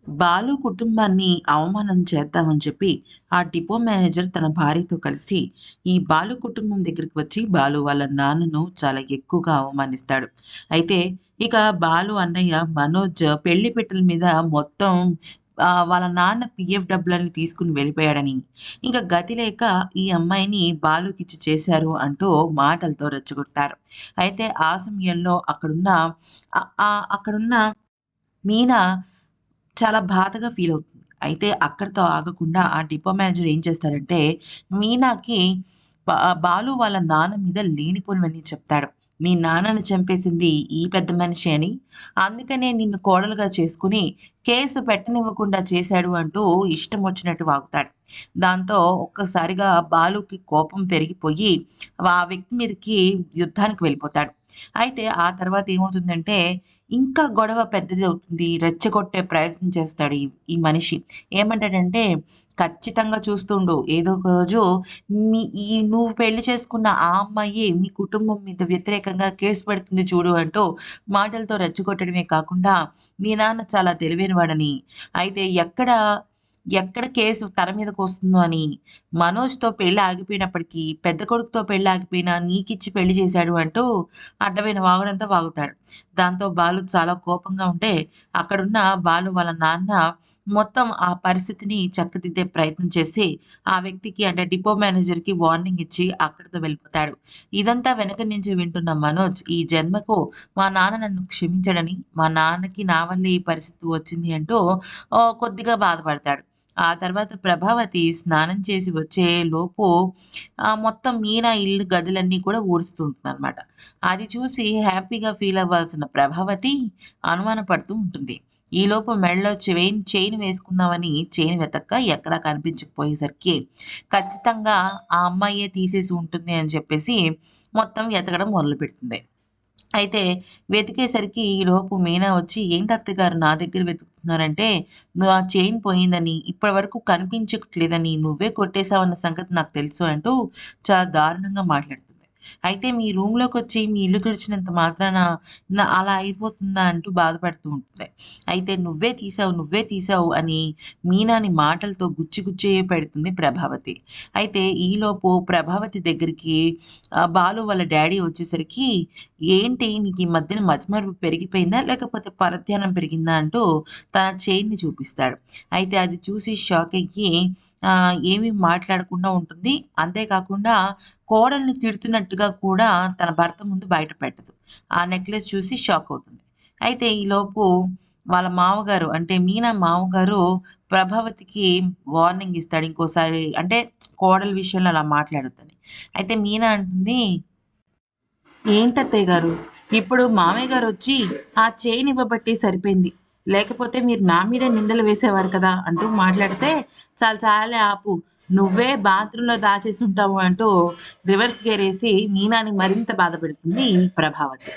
బాలు కుటుంబాన్ని అవమానం చేద్దామని చెప్పి ఆ డిపో మేనేజర్ తన భార్యతో కలిసి ఈ బాలు కుటుంబం దగ్గరికి వచ్చి బాలు వాళ్ళ నాన్నను చాలా ఎక్కువగా అవమానిస్తాడు. అయితే ఇక బాలు అన్నయ్య మనోజ్ పెళ్లి పీటల మీద మొత్తం వాళ్ళ నాన్న పీఎఫ్ డబ్బులన్నీ తీసుకుని వెళ్ళిపోయాడని, ఇంక గతి లేక ఈ అమ్మాయిని బాలుకిచ్చి చేశారు అంటూ మాటలతో రెచ్చగొడతారు. అయితే ఆ సమయంలో అక్కడున్న మీనా చాలా బాధగా ఫీలవుతుంది. అయితే అక్కడితో ఆగకుండా ఆ డిపో మేనేజర్ ఏం చేస్తాడంటే, మీనాకి బాలు వాళ్ళ నాన్న మీద లేనిపోనివన్నీ చెప్తాడు. మీ నాన్నని చంపేసింది ఈ పెద్ద మనిషి అని, అందుకనే నిన్ను కోడలుగా చేసుకొని కేసు పెట్టనివ్వకుండా చేశాడు అంటూ ఇష్టం వచ్చినట్టు వాగుతాడు. దాంతో ఒక్కసారిగా బాలుకి కోపం పెరిగిపోయి ఆ వ్యక్తి మీదకి యుద్ధానికి వెళ్ళిపోతాడు. అయితే ఆ తర్వాత ఏమవుతుందంటే ఇంకా గొడవ పెద్దది అవుతుంది. రెచ్చగొట్టే ప్రయత్నం చేస్తాడు ఈ ఈ మనిషి. ఏమంటాడంటే, "ఖచ్చితంగా చూస్తుండు. ఏదో ఒక రోజు నువ్వు పెళ్లి చేసుకున్న ఆ అమ్మాయే మీ కుటుంబం మీద వ్యతిరేకంగా కేసు పెడుతుంది చూడు" అంటూ మాటలతో రెచ్చగొట్టడమే కాకుండా, మీ నాన్న చాలా తెలివైనవాడని, అయితే ఎక్కడ కేసు తన మీదకొస్తుందో అని, మనోజ్‌తో పెళ్లి ఆగిపోయినప్పటికీ, పెద్ద కొడుకుతో పెళ్లి ఆగిపోయినా నీకిచ్చి పెళ్లి చేశాడు అంటూ అడ్డమైన వాగుడంతా వాగుతాడు. దాంతో బాలు చాలా కోపంగా ఉంటే, అక్కడున్న బాలు వాళ్ళ నాన్న మొత్తం ఆ పరిస్థితిని చక్కదిద్దే ప్రయత్నం చేసి, ఆ వ్యక్తికి అంటే డిపో మేనేజర్‌కి వార్నింగ్ ఇచ్చి అక్కడితో వెళ్ళిపోతాడు. ఇదంతా వెనక నుంచి వింటున్న మనోజ్, ఈ జన్మకు మా నాన్న నన్ను క్షమించడని, మా నాన్నకి నా వల్లే ఈ పరిస్థితి వచ్చింది అంటూ కొద్దిగా బాధపడతాడు. ఆ తర్వాత ప్రభావతి స్నానం చేసి వచ్చే లోపు మొత్తం మీనా ఇల్లు గదులన్నీ కూడా ఊడుస్తూ ఉంటుందనమాట. అది చూసి హ్యాపీగా ఫీల్ అవ్వాల్సిన ప్రభావతి అనుమానపడుతూ ఉంటుంది. ఈలోపు మెడలో చైన్ వేసుకుందామని చైన్ వెతక్క ఎక్కడా కనిపించకపోయేసరికి ఖచ్చితంగా ఆ అమ్మాయే తీసేసి ఉంటుంది అని చెప్పేసి మొత్తం ఎతకడం మొదలుపెడుతుంది. అయితే వెతికేసరికి ఈలోపు మీనా వచ్చి, "ఏంటి అత్తయ్యగారు నా దగ్గర వెతుకుతున్నారంటే, ఆ చైన్ పోయిందని, ఇప్పటివరకు కనిపించట్లేదని, నువ్వే కొట్టేసావన్న సంగతి నాకు తెలుసు" అంటూ చాలా దారుణంగా మాట్లాడుతుంది. అయితే మీ రూమ్‌లోకొచ్చి మీ ఇల్లు తుడిచినంత మాత్రాన అలా అయిపోతుందా అంటూ బాధపడుతూ ఉంటుంది. అయితే నువ్వే తీసావు" అని మీనాని మాటలతో గుచ్చి పెడుతుంది ప్రభావతి. అయితే ఈలోపు ప్రభావతి దగ్గరికి బాలు వాళ్ళ డ్యాడీ వచ్చేసరికి, "ఏంటి నీకు ఈ మధ్యన మతిమరుపు పెరిగిపోయిందా? లేకపోతే పరధ్యానం పెరిగిందా?" అంటూ తన చైన్‌ని చూపిస్తాడు. అయితే అది చూసి షాక్ అయ్యి ఏమీ మాట్లాడకుండా ఉంటుంది. అంతేకాకుండా కోడల్ని తిడుతున్నట్టుగా కూడా తన భర్త ముందు బయట పెట్టదు. ఆ నెక్లెస్ చూసి షాక్ అవుతుంది. అయితే ఈలోపు వాళ్ళ మామగారు అంటే మీనా మామగారు ప్రభావతికి వార్నింగ్ ఇస్తాడు. ఇంకోసారి అంటే కోడలు విషయంలో అలా మాట్లాడొద్దని. అయితే మీనా అంటుంది, "ఏంటత్తయ్య గారు, ఇప్పుడు మామయ్య గారొచ్చి ఆ చైన్ ఇవ్వబట్టే సరిపోయింది. లేకపోతే మీరు నా మీదే నిందలు వేసేవారు కదా" అంటూ మాట్లాడితే, "చాలు చాలే ఆపు. నువ్వే బాత్రూంలో దాచేసుంటావు" అంటూ రివర్స్ గేరేసి మీనాని మరింత బాధపెడుతుంది ప్రభావతి.